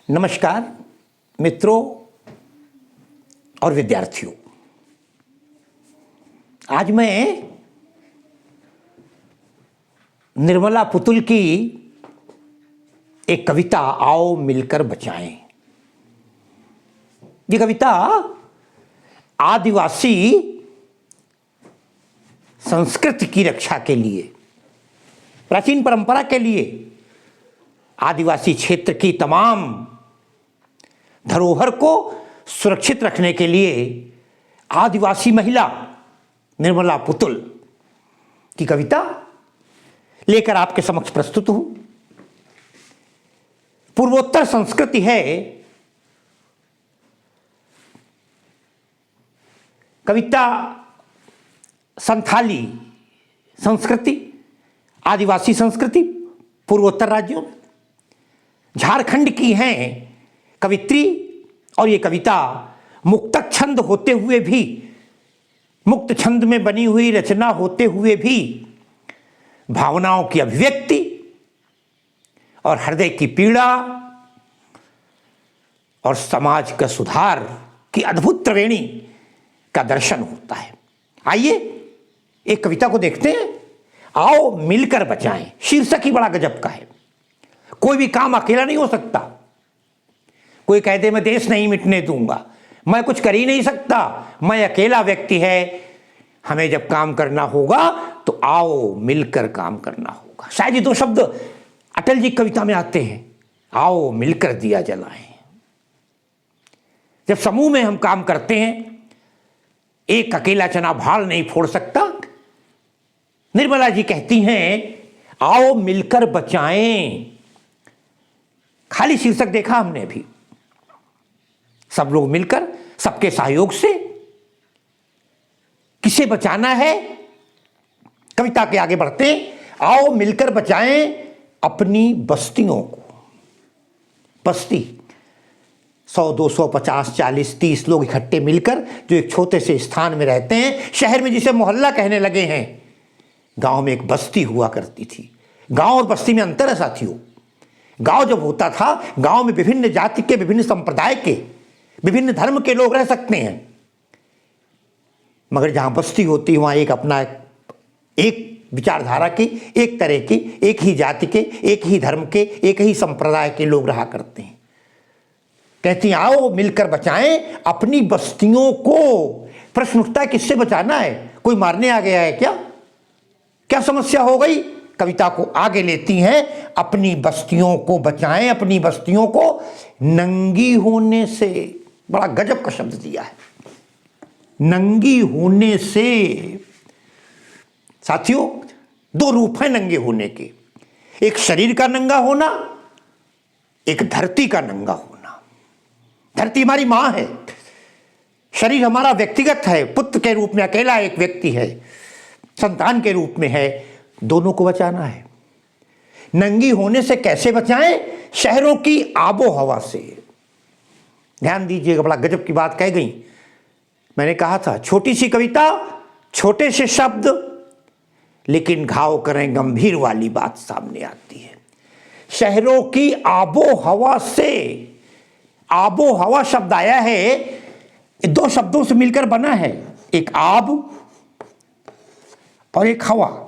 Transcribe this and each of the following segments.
नमस्कार मित्रों और विद्यार्थियों। आज मैं निर्मला पुतुल की एक कविता आओ मिलकर बचाएं। ये कविता आदिवासी संस्कृति की रक्षा के लिए, प्राचीन परंपरा के लिए, आदिवासी क्षेत्र की तमाम धरोहर को सुरक्षित रखने के लिए आदिवासी महिला निर्मला पुतुल की कविता लेकर आपके समक्ष प्रस्तुत हूं। पूर्वोत्तर संस्कृति है, कविता संथाली संस्कृति, आदिवासी संस्कृति पूर्वोत्तर राज्यों, झारखंड की हैं कवित्री, और ये कविता मुक्तक छंद होते हुए भी, मुक्त छंद में बनी हुई रचना होते हुए भी भावनाओं की अभिव्यक्ति और हृदय की पीड़ा और समाज का सुधार की अद्भुत त्रिवेणी का दर्शन होता है। आइए एक कविता को देखते हैं। आओ मिलकर बचाएं। शीर्षक ही बड़ा गजब का है। कोई भी काम अकेला नहीं हो सकता। कोई कह दे मैं देश नहीं मिटने दूंगा, मैं कुछ कर ही नहीं सकता, मैं अकेला व्यक्ति है। हमें जब काम करना होगा तो आओ मिलकर काम करना होगा। शायद ये दो शब्द अटल जी कविता में आते हैं, आओ मिलकर दिया जलाएं। जब समूह में हम काम करते हैं, एक अकेला चना भाल नहीं फोड़ सकता। निर्मला जी कहती हैं आओ मिलकर बचाएं। खाली शीर्षक देखा हमने अभी। सब लोग मिलकर, सबके सहयोग से किसे बचाना है। कविता के आगे बढ़ते हैं। आओ मिलकर बचाएं अपनी बस्तियों को। बस्ती 100, 200, 50, 40, 30 लोग इकट्ठे मिलकर जो एक छोटे से स्थान में रहते हैं। शहर में जिसे मोहल्ला कहने लगे हैं, गांव में एक बस्ती हुआ करती थी। गांव और बस्ती में अंतर है साथियों। गांव जब होता था, गांव में विभिन्न जाति के, विभिन्न संप्रदाय के, विभिन्न धर्म के लोग रह सकते हैं। मगर जहां बस्ती होती है वहां एक अपना, एक विचारधारा की, एक तरह की, एक ही जाति के, एक ही धर्म के, एक ही संप्रदाय के लोग रहा करते हैं। कहती हैं आओ मिलकर बचाएं अपनी बस्तियों को। प्रश्न उठता है किससे बचाना है? कोई मारने आ गया है क्या? क्या समस्या हो गई? कविता को आगे लेती हैं, अपनी बस्तियों को बचाएं, अपनी बस्तियों को नंगी होने से। बड़ा गजब का शब्द दिया है, नंगी होने से। साथियों दो रूप हैं नंगे होने के, एक शरीर का नंगा होना, एक धरती का नंगा होना। धरती हमारी मां है, शरीर हमारा व्यक्तिगत है, पुत्र के रूप में अकेला एक व्यक्ति है, संतान के रूप में है। दोनों को बचाना है। नंगी होने से कैसे बचाएं? शहरों की आबो हवा से। ध्यान दीजिएगा, बड़ा गजब की बात कह गई। मैंने कहा था छोटी सी कविता, छोटे से शब्द, लेकिन घाव करें गंभीर वाली बात सामने आती है। शहरों की आबो हवा से। आबो हवा शब्द आया है, दो शब्दों से मिलकर बना है, एक आब और एक हवा।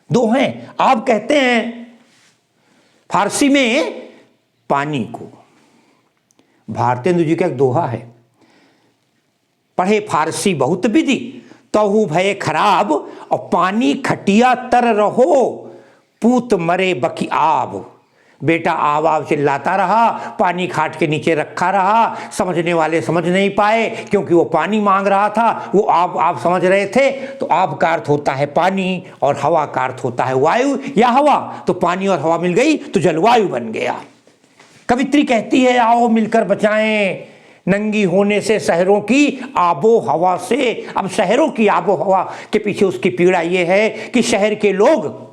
दो हैं। आब कहते हैं फारसी में पानी को। भारतेंदु जी का एक दोहा है, पढ़े फारसी बहुत विधि, तहु भय खराब, और पानी खटिया तर रहो, पूत मरे बकी आब। बेटा आब आब चिल्लाता रहा, पानी खाट के नीचे रखा रहा। समझने वाले समझ नहीं पाए क्योंकि वो पानी मांग रहा था, वो आब आब समझ रहे थे। तो आब का अर्थ होता है पानी और हवा का अर्थ होता है वायु या हवा। तो पानी और हवा मिल गई तो जलवायु बन गया। कवित्री कहती है आओ मिलकर बचाएं नंगी होने से शहरों की आबो हवा से। अब शहरों की आबो हवा के पीछे उसकी पीड़ा ये है कि शहर के लोग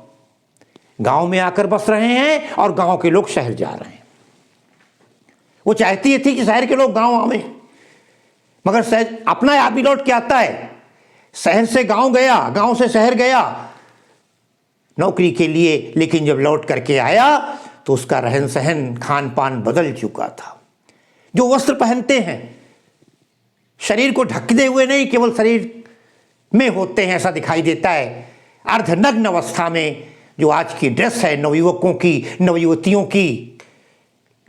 गांव में आकर बस रहे हैं और गांव के लोग शहर जा रहे हैं। वो चाहती थी कि शहर के लोग गांव आवें, मगर शहर अपना आदमी लौट के आता है। शहर से गांव गया, गांव से शहर गया, नौकरी के लिए, लेकिन जब लौट करके आया तो उसका रहन सहन, खान पान बदल चुका था। जो वस्त्र पहनते हैं शरीर को ढकते हुए नहीं, केवल शरीर में होते हैं, ऐसा दिखाई देता है। अर्धनग्न अवस्था में जो आज की ड्रेस है नवयुवकों की, नवयुवतियों की,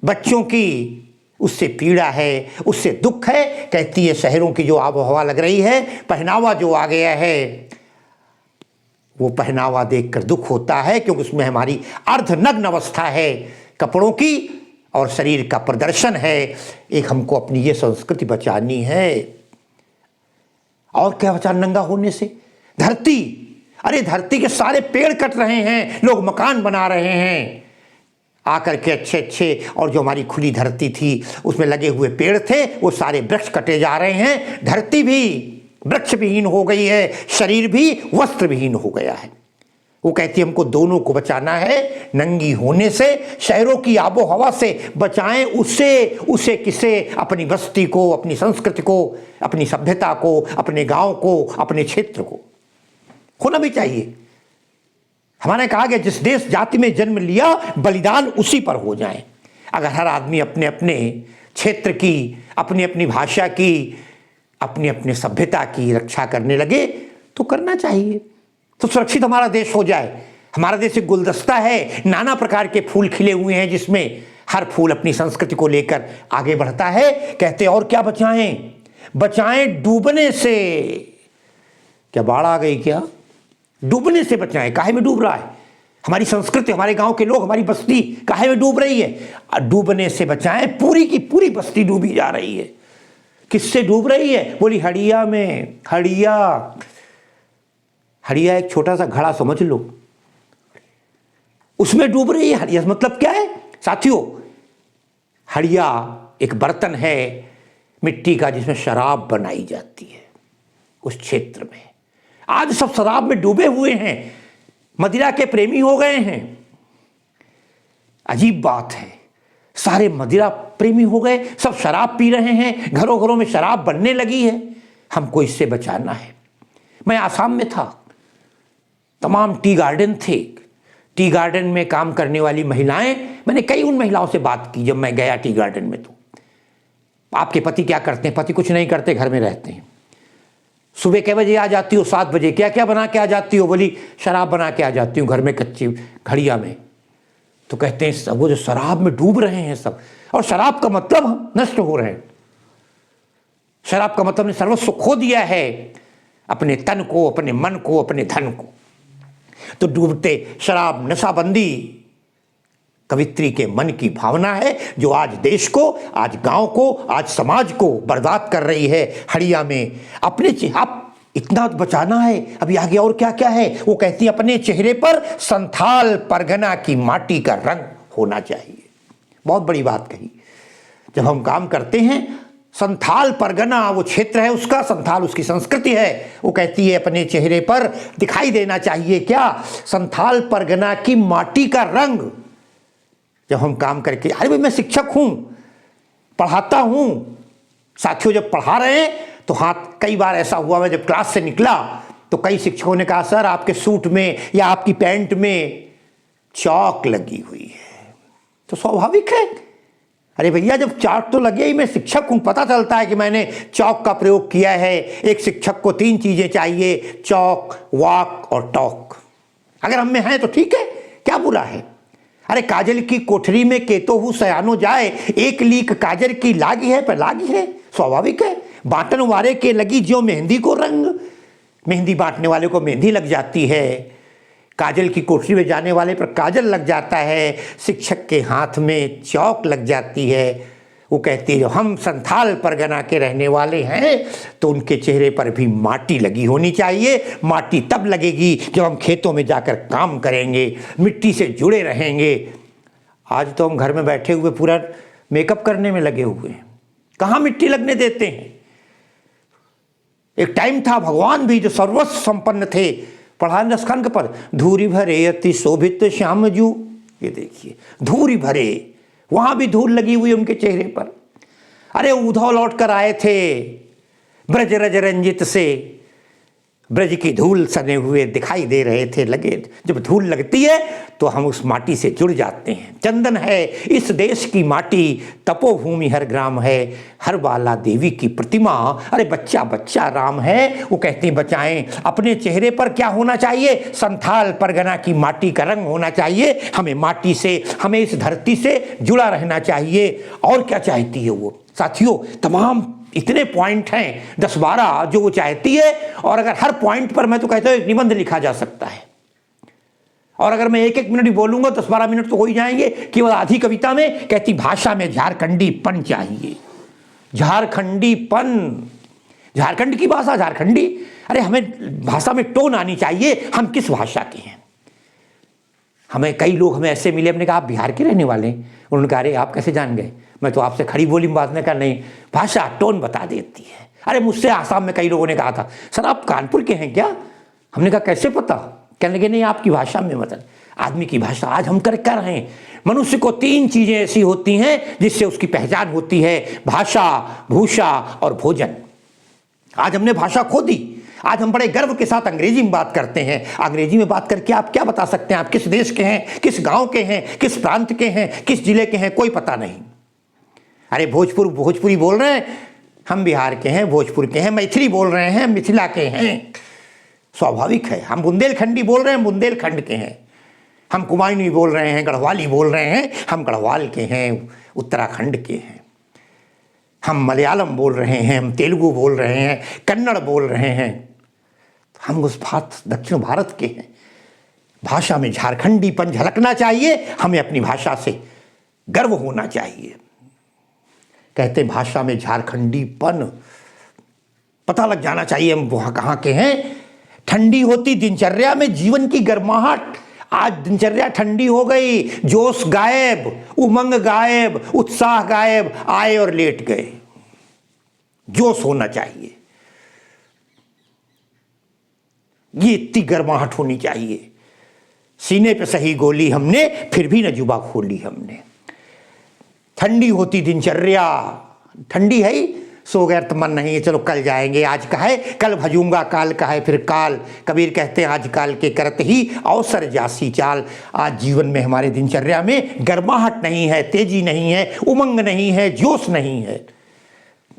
बच्चों की, उससे पीड़ा है, उससे दुख है। कहती है शहरों की जो आबो हवा लग रही है, पहनावा जो आ गया है, वो पहनावा देखकर दुख होता है, क्योंकि उसमें हमारी अर्धनग्न अवस्था है कपड़ों की और शरीर का प्रदर्शन है। एक हमको अपनी ये संस्कृति बचानी है। और क्या बचा नंगा होने से? धरती, अरे धरती के सारे पेड़ कट रहे हैं, लोग मकान बना रहे हैं आकर के अच्छे अच्छे, और जो हमारी खुली धरती थी उसमें लगे हुए पेड़ थे वो सारे वृक्ष कटे जा रहे हैं। धरती भी वृक्ष विहीन हो गई है, शरीर भी वस्त्र विहीन हो गया है। वो कहती है हमको दोनों को बचाना है, नंगी होने से, शहरों की आबो हवा से बचाएं उसे किसे? अपनी बस्ती को, अपनी संस्कृति को, अपनी सभ्यता को, अपने गांव को, अपने क्षेत्र को होना भी चाहिए। हमारे कहा गया जिस देश जाति में जन्म लिया बलिदान उसी पर हो जाए। अगर हर आदमी अपने अपने क्षेत्र की, अपनी अपनी भाषा की, अपनी अपनी सभ्यता की रक्षा करने लगे तो करना चाहिए, तो सुरक्षित हमारा देश हो जाए। हमारा देश एक गुलदस्ता है, नाना प्रकार के फूल खिले हुए हैं, जिसमें हर फूल अपनी संस्कृति को लेकर आगे बढ़ता है। कहते और क्या बचाएं? बचाएं डूबने से। क्या बाढ़ आ गई क्या? डूबने से बचाएं। काहे में डूब रहा है हमारी संस्कृति, हमारे गांव के लोग, हमारी बस्ती काहे में डूब रही है? डूबने से बचाएं। पूरी की पूरी बस्ती डूबी जा रही है। किससे डूब रही है? बोली हड़िया में। हड़िया एक छोटा सा घड़ा समझ लो, उसमें डूब रही है हड़िया। मतलब क्या है साथियों? हड़िया एक बर्तन है मिट्टी का जिसमें शराब बनाई जाती है। उस क्षेत्र में आज सब शराब में डूबे हुए हैं, मदिरा के प्रेमी हो गए हैं। अजीब बात है, सारे मदिरा प्रेमी हो गए, सब शराब पी रहे हैं, घरों घरों में शराब बनने लगी है। हमको इससे बचाना है। मैं आसाम में था, तमाम टी गार्डन थे। टी गार्डन में काम करने वाली महिलाएं, मैंने कई उन महिलाओं से बात की जब मैं गया टी गार्डन में। तो आपके पति क्या करते हैं? पति कुछ नहीं करते, घर में रहते हैं। सुबह कै बजे आ जाती हो? 7 बजे। क्या क्या बना के आ जाती हो? बोली शराब बना के आ जाती हूँ घर में, कच्ची घड़िया में। तो कहते हैं सब वो जो शराब में डूब रहे हैं सब, और शराब का मतलब हम नष्ट हो रहे हैं। शराब का मतलब ने सर्वस्व खो दिया है, अपने तन को, अपने मन को, अपने धन को। तो डूबते शराब, नशाबंदी कवित्री के मन की भावना है जो आज देश को, आज गांव को, आज समाज को बर्बाद कर रही है। हड़िया में अपने आप इतना बचाना है। अभी आगे और क्या क्या है? वो कहती है अपने चेहरे पर संथाल परगना की माटी का रंग होना चाहिए। बहुत बड़ी बात कही। जब हम काम करते हैं, संथाल परगना वो क्षेत्र है उसका, संथाल उसकी संस्कृति है। वो कहती है अपने चेहरे पर दिखाई देना चाहिए क्या? संथाल परगना की माटी का रंग। जब हम काम करके, अरे भाई मैं शिक्षक हूं, पढ़ाता हूं, साथियों जब पढ़ा रहे हैं तो हाथ, कई बार ऐसा हुआ मैं जब क्लास से निकला तो कई शिक्षकों ने कहा सर आपके सूट में या आपकी पैंट में चौक लगी हुई है। तो स्वाभाविक है, अरे भैया जब चौक तो लगे ही, मैं शिक्षक हूं, पता चलता है कि मैंने चौक का प्रयोग किया है। एक शिक्षक को 3 चीजें चाहिए, चौक, वॉक और टॉक। अगर हम में है तो ठीक है, क्या बुरा है? अरे काजल की कोठरी में केतोहू सयानो जाए, एक लीक काजल की लागी है पर लागी है, स्वाभाविक है। बांटन वारे के लगी जो मेहंदी को रंग, मेहंदी बांटने वाले को मेहंदी लग जाती है, काजल की कोठरी में जाने वाले पर काजल लग जाता है, शिक्षक के हाथ में चौक लग जाती है। वो कहती है जो हम संथाल परगना के रहने वाले हैं तो उनके चेहरे पर भी माटी लगी होनी चाहिए। माटी तब लगेगी जब हम खेतों में जाकर काम करेंगे, मिट्टी से जुड़े रहेंगे। आज तो हम घर में बैठे हुए पूरा मेकअप करने में लगे हुए हैं, कहाँ मिट्टी लगने देते हैं। एक टाइम था भगवान भी जो सर्वस्व संपन्न थे, पढ़ा रसखान का पद, धूरी भरे अति शोभित श्यामजू। ये देखिए धूरी भरे, वहां भी धूल लगी हुई उनके चेहरे पर। अरे उद्धव लौट कर आए थे ब्रज रज रंजित से, ब्रज की धूल सने हुए दिखाई दे रहे थे। लगे जब धूल लगती है तो हम उस माटी से जुड़ जाते हैं। चंदन है इस देश की माटी, तपोभूमि हर ग्राम है, हर बाला देवी की प्रतिमा। अरे बच्चा बच्चा राम है। वो कहते हैं बचाएं अपने चेहरे पर क्या होना चाहिए, संथाल परगना की माटी का रंग होना चाहिए। हमें माटी से, हमें इस धरती से जुड़ा रहना चाहिए। और क्या चाहती है वो साथियों, तमाम इतने पॉइंट हैं 10-12 जो वो चाहती है। और अगर हर पॉइंट पर मैं तो कहता हूं एक निबंध लिखा जा सकता है। और अगर मैं 1-1 मिनट ही बोलूंगा 10-12 मिनट तो हो ही जाएंगे। केवल आधी कविता में कहती भाषा में झारखंडीपन चाहिए। झारखंडीपन, झारखंड की भाषा झारखंडी। अरे हमें भाषा में टोन आनी चाहिए, हम किस भाषा के हैं। हमें कई लोग हमें ऐसे मिले, हमने कहा आप बिहार के रहने वाले हैं। उन्होंने कहा अरे आप कैसे जान गए, मैं तो आपसे खड़ी बोली में बात नहीं कर, नहीं भाषा टोन बता देती है। अरे मुझसे आसाम में कई लोगों ने कहा था सर आप कानपुर के हैं क्या, हमने कहा कैसे पता, कहने लगे नहीं आपकी भाषा में मतलब आदमी की भाषा। आज हम कर रहे हैं, मनुष्य को 3 चीजें ऐसी होती हैं जिससे उसकी पहचान होती है, भाषा, भूषा और भोजन। आज हमने भाषा खो दी। आज हम बड़े गर्व के साथ अंग्रेजी में बात करते हैं। अंग्रेजी में बात करके आप क्या बता सकते हैं, आप किस देश के हैं, किस गांव के हैं, किस प्रांत के हैं, किस जिले के हैं, कोई पता नहीं। अरे भोजपुरी बोल रहे हैं, हम बिहार के हैं, भोजपुर के हैं। मैथिली बोल रहे हैं, मिथिला के हैं, स्वाभाविक है। हम बुंदेलखंडी बोल रहे हैं, बुंदेलखंड के हैं। हम कुमायूनी बोल रहे हैं, गढ़वाली बोल रहे हैं, हम गढ़वाल के हैं, उत्तराखंड के हैं। हम मलयालम बोल रहे हैं, हम तेलुगु बोल रहे हैं, कन्नड़ बोल रहे हैं, हम उस दक्षिण भारत के हैं। भाषा में झारखंडीपन झलकना चाहिए, हमें अपनी भाषा से गर्व होना चाहिए। कहते भाषा में झारखंडीपन पता लग जाना चाहिए हम वहां कहाँ के हैं। ठंडी होती दिनचर्या में जीवन की गर्माहट, आज दिनचर्या ठंडी हो गई, जोश गायब, उमंग गायब, उत्साह गायब, आए और लेट गए। जोश होना चाहिए, ये इतनी गर्माहट होनी चाहिए। सीने पे सही गोली हमने, फिर भी न जुबा खोली हमने। ठंडी होती दिनचर्या, ठंडी है ही, सो गए तो मन नहीं है, चलो कल जाएंगे, आज का है कल भजूंगा, काल का है फिर काल। कबीर कहते हैं आज काल के करत ही अवसर जासी चाल। आज जीवन में हमारे दिनचर्या में गर्माहट नहीं है, तेजी नहीं है, उमंग नहीं है, जोश नहीं है।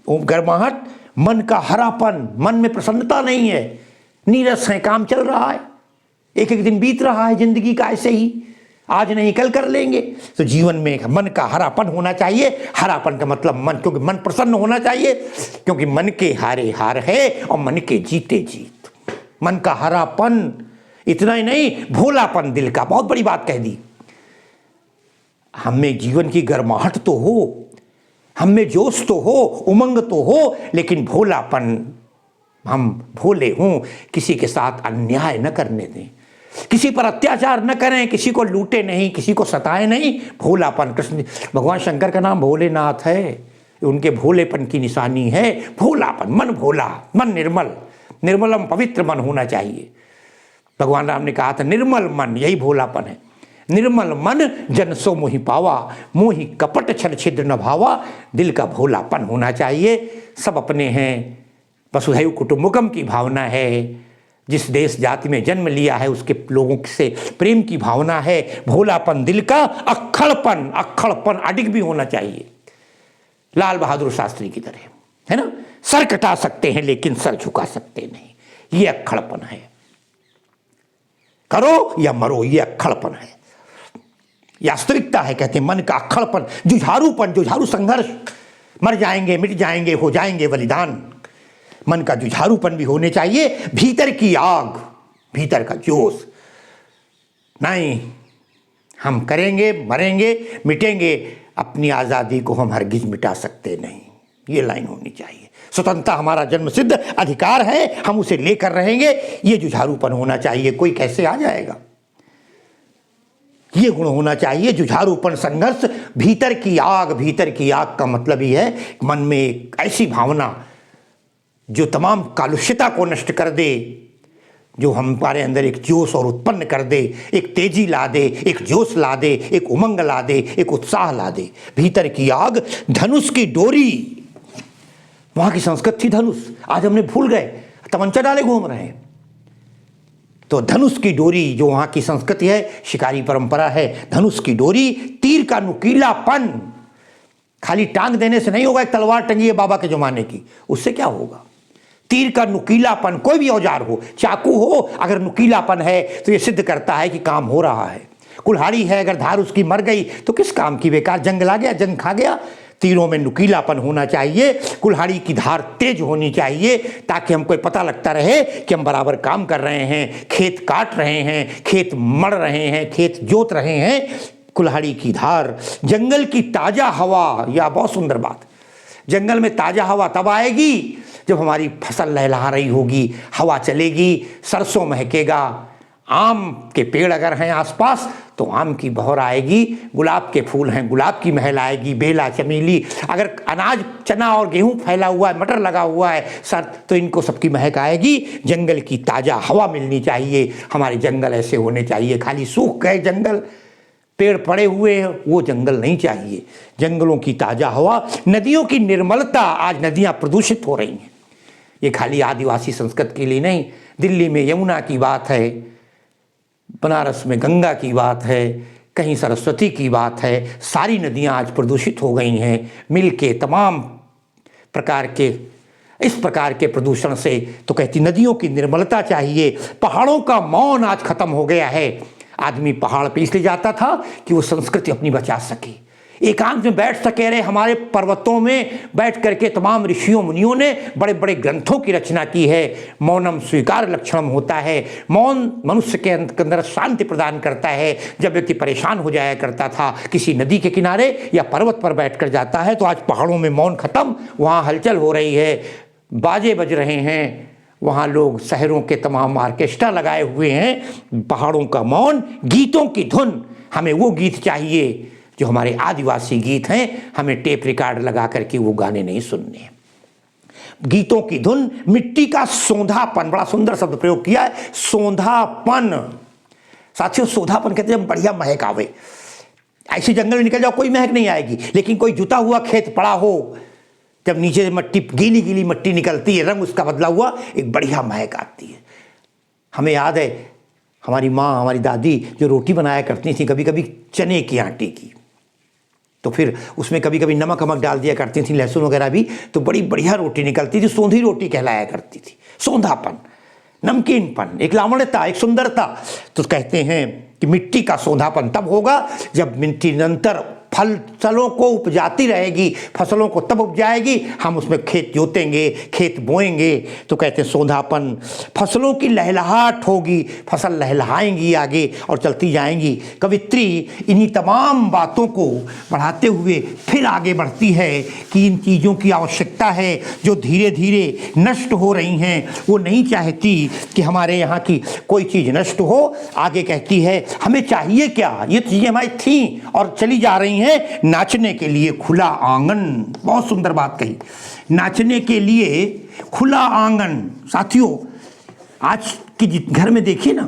गर्माहट, मन का हरापन, मन में प्रसन्नता नहीं है, नीरस है, काम चल रहा है, एक एक दिन बीत रहा है जिंदगी का ऐसे ही, आज नहीं कल कर लेंगे। तो जीवन में मन का हरापन होना चाहिए। हरापन का मतलब मन, क्योंकि मन प्रसन्न होना चाहिए, क्योंकि मन के हारे हार है और मन के जीते जीत। मन का हरापन, इतना ही नहीं भोलापन दिल का, बहुत बड़ी बात कह दी। हमें जीवन की गर्माहट तो हो, हमें जोश तो हो, उमंग तो हो, लेकिन भोलापन, हम भोले हों, किसी के साथ अन्याय न करने दें, किसी पर अत्याचार न करें, किसी को लूटे नहीं, किसी को सताए नहीं। भोलापन, कृष्ण भगवान शंकर का नाम भोलेनाथ है, उनके भोलेपन की निशानी है भोलापन। मन भोला, मन निर्मल, निर्मलम पवित्र मन होना चाहिए। भगवान राम ने कहा था निर्मल मन, यही भोलापन है। निर्मल मन जन सो मोहि पावा, मोहि कपट छल छिद्र न भावा। दिल का भोलापन होना चाहिए। सब अपने हैं, वसुधैव कुटुंबकम की भावना है। जिस देश जाति में जन्म लिया है उसके लोगों से प्रेम की भावना है। भोलापन दिल का, अक्खड़पन अडिग भी होना चाहिए, लाल बहादुर शास्त्री की तरह, है ना। सर कटा सकते हैं लेकिन सर झुका सकते नहीं, ये अक्खड़पन है। करो या मरो, ये अक्खड़पन है, वास्तविकता है। कहते हैं मन का अक्खड़पन, जुझारूपन, जुझारू संघर्ष, मर जाएंगे, मिट जाएंगे, हो जाएंगे बलिदान। मन का जुझारूपन भी होने चाहिए। भीतर की आग, भीतर का जोश, नहीं हम करेंगे, मरेंगे, मिटेंगे, अपनी आज़ादी को हम हरगिज मिटा सकते नहीं, ये लाइन होनी चाहिए। स्वतंत्रता हमारा जन्म सिद्ध अधिकार है, हम उसे लेकर रहेंगे, ये जुझारूपन होना चाहिए। कोई कैसे आ जाएगा, ये गुण होना चाहिए, जुझारूपन, संघर्ष, भीतर की आग। भीतर की आग का मतलब ही है मन में एक ऐसी भावना जो तमाम कालुष्यता को नष्ट कर दे, जो हमारे अंदर एक जोश और उत्पन्न कर दे, एक तेजी ला दे, एक जोश ला दे, एक उमंग ला दे, एक उत्साह ला दे। भीतर की आग, धनुष की डोरी, वहां की संस्कृत थी धनुष, आज हमने भूल गए, तमंचा डाले घूम रहे हैं। तो धनुष की डोरी जो वहाँ की संस्कृति है, शिकारी परंपरा है, धनुष की डोरी, तीर का नुकीलापन, खाली टांग देने से नहीं होगा। एक तलवार टंगी है बाबा के जमाने की, उससे क्या होगा? तीर का नुकीलापन, कोई भी औजार हो, चाकू हो, अगर नुकीलापन है तो ये सिद्ध करता है कि काम हो रहा है। कुल्हाड़ी है, अगर धार उसकी मर गई तो किस काम की, बेकार, जंग ला गया, जंग खा गया। तीरों में नुकीलापन होना चाहिए, कुल्हाड़ी की धार तेज होनी चाहिए, ताकि हमको पता लगता रहे कि हम बराबर काम कर रहे हैं, खेत काट रहे हैं, खेत मड़ रहे हैं, खेत जोत रहे हैं। कुल्हाड़ी की धार, जंगल की ताजा हवा, यह बहुत सुंदर बात। जंगल में ताजा हवा तब आएगी जब हमारी फसल लहलहा रही होगी, हवा चलेगी, सरसों महकेगा, आम के पेड़ अगर हैं आसपास तो आम की बहर आएगी, गुलाब के फूल हैं, गुलाब की महल आएगी, बेला, चमेली, अगर अनाज, चना और गेहूं फैला हुआ है, मटर लगा हुआ है सर, तो इनको सबकी महक आएगी। जंगल की ताज़ा हवा मिलनी चाहिए। हमारे जंगल ऐसे होने चाहिए, खाली सूख गए जंगल, पेड़ पड़े हुए हैं, वो जंगल नहीं चाहिए। जंगलों की ताज़ा हवा, नदियों की निर्मलता, आज नदियाँ प्रदूषित हो रही हैं। ये खाली आदिवासी संस्कृति के लिए नहीं, दिल्ली में यमुना की बात है, बनारस में गंगा की बात है, कहीं सरस्वती की बात है, सारी नदियाँ आज प्रदूषित हो गई हैं मिल के, तमाम प्रकार के, इस प्रकार के प्रदूषण से। तो कहती नदियों की निर्मलता चाहिए। पहाड़ों का मौन आज खत्म हो गया है। आदमी पहाड़ पे इसलिए जाता था कि वो संस्कृति अपनी बचा सके, एकांत में बैठ सके रहे। हमारे पर्वतों में बैठ करके तमाम ऋषियों मुनियों ने बड़े बड़े ग्रंथों की रचना की है। मौनम स्वीकार लक्षणम होता है। मौन मनुष्य के अंदर शांति प्रदान करता है। जब व्यक्ति परेशान हो जाया करता था, किसी नदी के किनारे या पर्वत पर बैठ कर जाता है, तो आज पहाड़ों में मौन खत्म, वहाँ हलचल हो रही है, बाजे बज रहे हैं, वहाँ लोग शहरों के तमाम आर्केस्ट्रा लगाए हुए हैं। पहाड़ों का मौन, गीतों की धुन, हमें वो गीत चाहिए जो हमारे आदिवासी गीत हैं। हमें टेप रिकॉर्ड लगा करके वो गाने नहीं सुनने। गीतों की धुन, मिट्टी का सौंधापन, बड़ा सुंदर शब्द प्रयोग किया है, सौंधापन। साथियों, सौंधापन कहते हैं बढ़िया महक आवे। ऐसे जंगल में निकल जाओ, कोई महक नहीं आएगी, लेकिन कोई जुता हुआ खेत पड़ा हो, जब नीचे मट्टी, गीली गीली मट्टी निकलती है, रंग उसका बदला हुआ, एक बढ़िया महक आती है। हमें याद है हमारी माँ, हमारी दादी जो रोटी बनाया करती थी, कभी कभी चने की आटे की, तो फिर उसमें कभी कभी नमक वमक डाल दिया करती थी, लहसुन वगैरह भी, तो बड़ी बढ़िया रोटी निकलती थी। सौंधी रोटी कहलाया करती थी। सौंधापन, नमकीनपन, एक लावण्यता, एक सुंदरता। तो कहते हैं कि मिट्टी का सौंधापन तब होगा जब मिट्टी निरंतर फसलों को उपजाती रहेगी, फसलों को तब उपजाएगी, हम उसमें खेत जोतेंगे, खेत बोएंगे। तो कहते हैं सौंधापन, फसलों की लहलहाट होगी, फसल लहलहाएंगी आगे और चलती जाएंगी। कवित्री इन्हीं तमाम बातों को बढ़ाते हुए फिर आगे बढ़ती है कि इन चीज़ों की आवश्यकता है जो धीरे धीरे नष्ट हो रही हैं। वो नहीं चाहती कि हमारे यहाँ की कोई चीज़ नष्ट हो। आगे कहती है हमें चाहिए क्या, ये चीज़ें हमारी थी और चली जा रही हैं। नाचने के लिए खुला आंगन, बहुत सुंदर बात कही, नाचने के लिए खुला आंगन। साथियों, आज के घर में देखिए ना,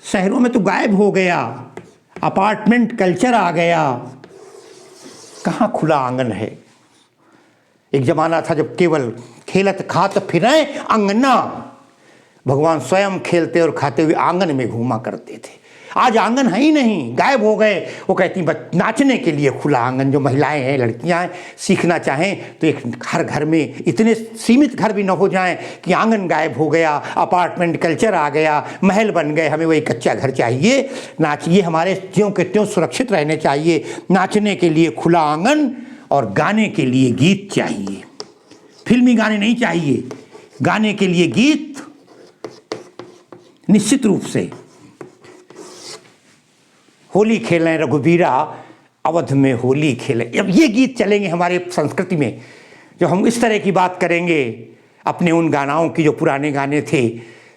शहरों में तो गायब हो गया, अपार्टमेंट कल्चर आ गया, कहाँ खुला आंगन है। एक जमाना था जब केवल खेलत खात फिरें अंगना, भगवान स्वयं खेलते और खाते हुए आंगन में घूमा करते थे। आज आंगन है ही नहीं, गायब हो गए। वो कहती नाचने के लिए खुला आंगन, जो महिलाएं हैं, लड़कियां हैं, सीखना चाहें तो एक हर घर में, इतने सीमित घर भी न हो जाएं कि आंगन गायब हो गया, अपार्टमेंट कल्चर आ गया, महल बन गए, हमें वही कच्चा घर चाहिए। नाचिए, हमारे त्यों के त्यों सुरक्षित रहने चाहिए। नाचने के लिए खुला आंगन और गाने के लिए गीत चाहिए। फिल्मी गाने नहीं चाहिए, गाने के लिए गीत निश्चित रूप से। होली खेलें रघुवीरा, अवध में होली खेलें, अब ये गीत चलेंगे हमारे संस्कृति में। जो हम इस तरह की बात करेंगे अपने उन गानाओं की जो पुराने गाने थे,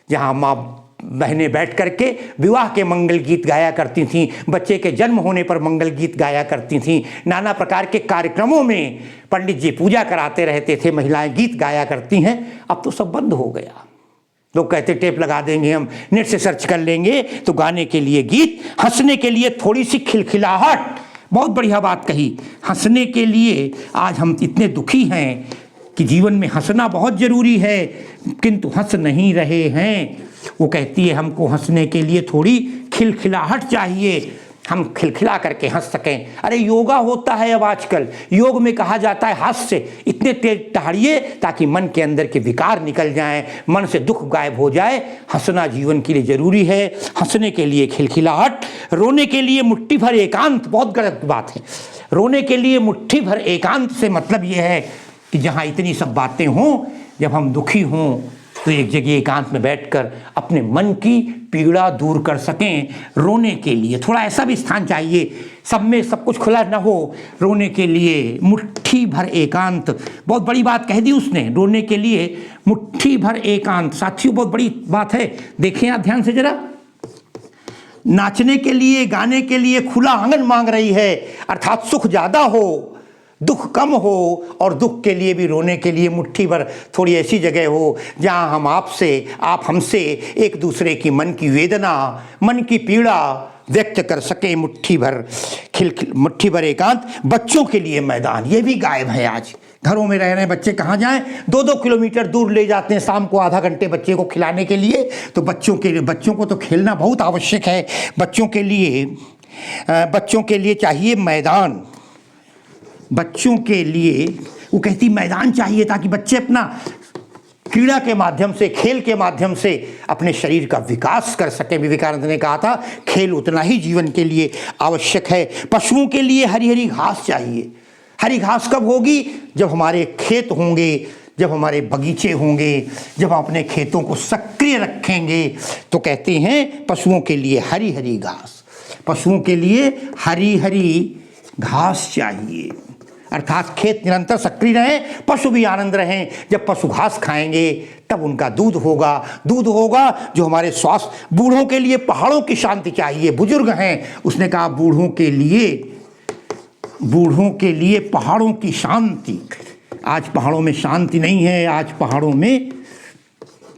जहाँ माँ बहनें बैठ करके विवाह के मंगल गीत गाया करती थीं, बच्चे के जन्म होने पर मंगल गीत गाया करती थीं, नाना प्रकार के कार्यक्रमों में पंडित जी पूजा कराते रहते थे, महिलाएं गीत गाया करती हैं। अब तो सब बंद हो गया। लोग कहते टेप लगा देंगे, हम नेट से सर्च कर लेंगे तो गाने के लिए गीत, हंसने के लिए थोड़ी सी खिलखिलाहट, बहुत बढ़िया बात कही। हंसने के लिए आज हम इतने दुखी हैं कि जीवन में हंसना बहुत ज़रूरी है, किंतु हंस नहीं रहे हैं। वो कहती है हमको हंसने के लिए थोड़ी खिलखिलाहट चाहिए, हम खिलखिला करके हंस सकें। अरे योगा होता है अब आजकल, योग में कहा जाता है हास्य इतने तेज टहलिए ताकि मन के अंदर के विकार निकल जाएं, मन से दुख गायब हो जाए। हंसना जीवन के लिए जरूरी है, हंसने के लिए खिलखिलाहट, रोने के लिए मुट्ठी भर एकांत। बहुत गलत बात है, रोने के लिए मुट्ठी भर एकांत से मतलब ये है कि जहाँ इतनी सब बातें हों, जब हम दुखी हों तो एक जगह एकांत में बैठकर अपने मन की पीड़ा दूर कर सकें। रोने के लिए थोड़ा ऐसा भी स्थान चाहिए, सब में सब कुछ खुला ना हो। रोने के लिए मुट्ठी भर एकांत, बहुत बड़ी बात कह दी उसने, रोने के लिए मुट्ठी भर एकांत। साथियों बहुत बड़ी बात है, देखें आप ध्यान से जरा। नाचने के लिए, गाने के लिए खुला आंगन मांग रही है, अर्थात सुख ज्यादा हो दुख कम हो, और दुख के लिए भी रोने के लिए मुट्ठी भर थोड़ी ऐसी जगह हो जहां हम आपसे, आप हमसे एक दूसरे की मन की वेदना, मन की पीड़ा व्यक्त कर सके। मुट्ठी भर एकांत। बच्चों के लिए मैदान, ये भी गायब है आज। घरों में रह रहे बच्चे कहाँ जाएं, 2-2 किलोमीटर दूर ले जाते हैं शाम को आधा घंटे बच्चे को खिलाने के लिए। तो बच्चों को तो खेलना बहुत आवश्यक है। बच्चों के लिए चाहिए मैदान। बच्चों के लिए वो कहती मैदान चाहिए ताकि बच्चे अपना क्रीड़ा के माध्यम से, खेल के माध्यम से अपने शरीर का विकास कर सकें। विवेकानंद ने कहा था खेल उतना ही जीवन के लिए आवश्यक है। पशुओं के लिए हरी हरी घास चाहिए। हरी घास कब होगी? जब हमारे खेत होंगे, जब हमारे बगीचे होंगे, जब हम अपने खेतों को सक्रिय रखेंगे। तो कहते हैं पशुओं के लिए हरी हरी घास, पशुओं के लिए हरी हरी घास चाहिए, अर्थात खेत निरंतर सक्रिय रहे, पशु भी आनंद रहें। जब पशु घास खाएंगे तब उनका दूध होगा जो हमारे स्वास्थ्य। बूढ़ों के लिए पहाड़ों की शांति चाहिए। बुजुर्ग हैं, उसने कहा बूढ़ों के लिए पहाड़ों की शांति। आज पहाड़ों में शांति नहीं है, आज पहाड़ों में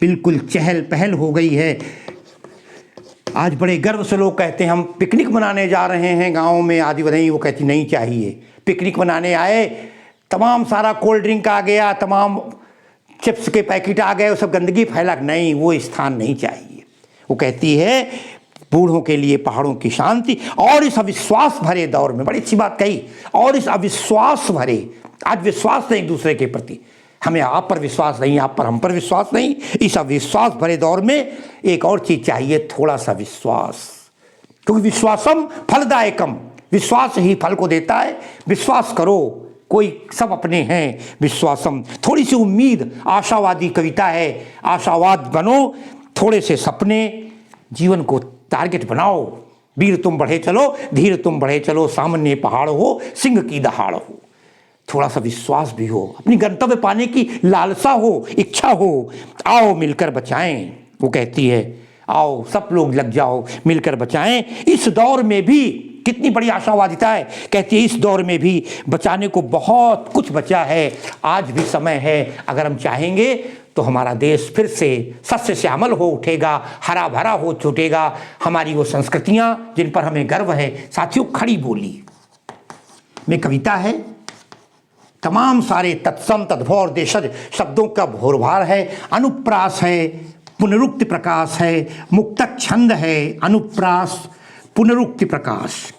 बिल्कुल चहल पहल हो गई है। आज बड़े गर्व से लोग कहते हैं हम पिकनिक मनाने जा रहे हैं गाँव में, आदि बधाई। वो कहती नहीं चाहिए। पिकनिक मनाने आए, तमाम सारा कोल्ड ड्रिंक आ गया, तमाम चिप्स के पैकेट आ गए, वो सब गंदगी फैला, नहीं, वो स्थान नहीं चाहिए। वो कहती है बूढ़ों के लिए पहाड़ों की शांति। और इस अविश्वास भरे दौर में, बड़ी अच्छी बात कही, और इस अविश्वास भरे, आज विश्वास नहीं एक दूसरे के प्रति, हमें आप पर विश्वास नहीं, आप पर हम पर विश्वास नहीं। इस अविश्वास भरे दौर में एक और चीज चाहिए, थोड़ा सा विश्वास, क्योंकि विश्वासम फलदायकम, विश्वास ही फल को देता है। विश्वास करो, कोई सब अपने हैं, विश्वासम। थोड़ी सी उम्मीद, आशावादी कविता है, आशावाद बनो, थोड़े से सपने, जीवन को टारगेट बनाओ। वीर तुम बढ़े चलो, धीर तुम बढ़े चलो, सामने पहाड़ हो, सिंह की दहाड़ हो। थोड़ा सा विश्वास भी हो, अपनी गंतव्य पाने की लालसा हो, इच्छा हो। आओ मिलकर बचाएं, वो कहती है, आओ सब लोग लग जाओ, मिलकर बचाएं। इस दौर में भी कितनी बड़ी आशावादिता है, कहती है इस दौर में भी बचाने को बहुत कुछ बचा है, आज भी समय है। अगर हम चाहेंगे तो हमारा देश फिर से सस्य श्यामल हो उठेगा, हरा भरा हो छूटेगा। हमारी वो संस्कृतियां जिन पर हमें गर्व है। साथियों, खड़ी बोली में कविता है, तमाम सारे तत्सम तद्भव और देशज शब्दों का भोरभार है। अनुप्रास है, पुनरुक्ति प्रकाश है, मुक्तक छंद है, अनुप्रास पुनरुक्ति प्रकाश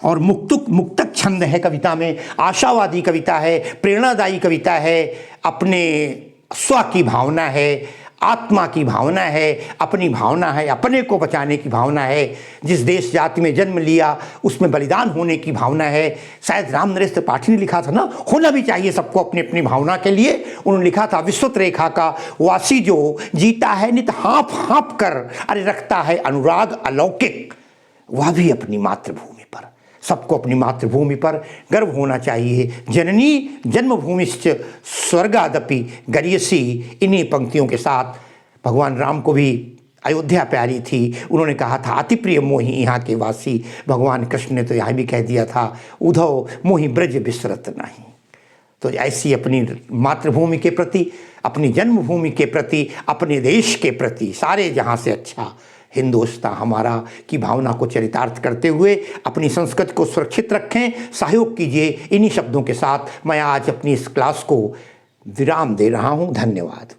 और मुक्तक छंद है कविता में। आशावादी कविता है, प्रेरणादायी कविता है, अपने स्व की भावना है, आत्मा की भावना है, अपनी भावना है, अपने को बचाने की भावना है। जिस देश जाति में जन्म लिया उसमें बलिदान होने की भावना है। शायद राम नरेश त्रिपाठी ने लिखा था ना, होना भी चाहिए सबको अपनी अपनी भावना के लिए। उन्होंने लिखा था विश्वत रेखा का वासी जो जीता है नित हाँफ हाँफ कर, अरे रखता है अनुराग अलौकिक। वह भी अपनी मातृभूमि पर, सबको अपनी मातृभूमि पर गर्व होना चाहिए। जननी जन्मभूमिश्च स्वर्गादपि गरियसी। इन्हीं पंक्तियों के साथ भगवान राम को भी अयोध्या प्यारी थी। उन्होंने कहा था अति प्रिय मोहि यहाँ के वासी। भगवान कृष्ण ने तो यहाँ भी कह दिया था उधव मोहि ब्रज बिसरत नहीं। तो ऐसी अपनी मातृभूमि के प्रति, अपनी जन्मभूमि के प्रति, अपने देश के प्रति, सारे जहाँ से अच्छा हिंदुस्तान हमारा की भावना को चरितार्थ करते हुए अपनी संस्कृति को सुरक्षित रखें, सहयोग कीजिए। इन्हीं शब्दों के साथ मैं आज अपनी इस क्लास को विराम दे रहा हूँ। धन्यवाद।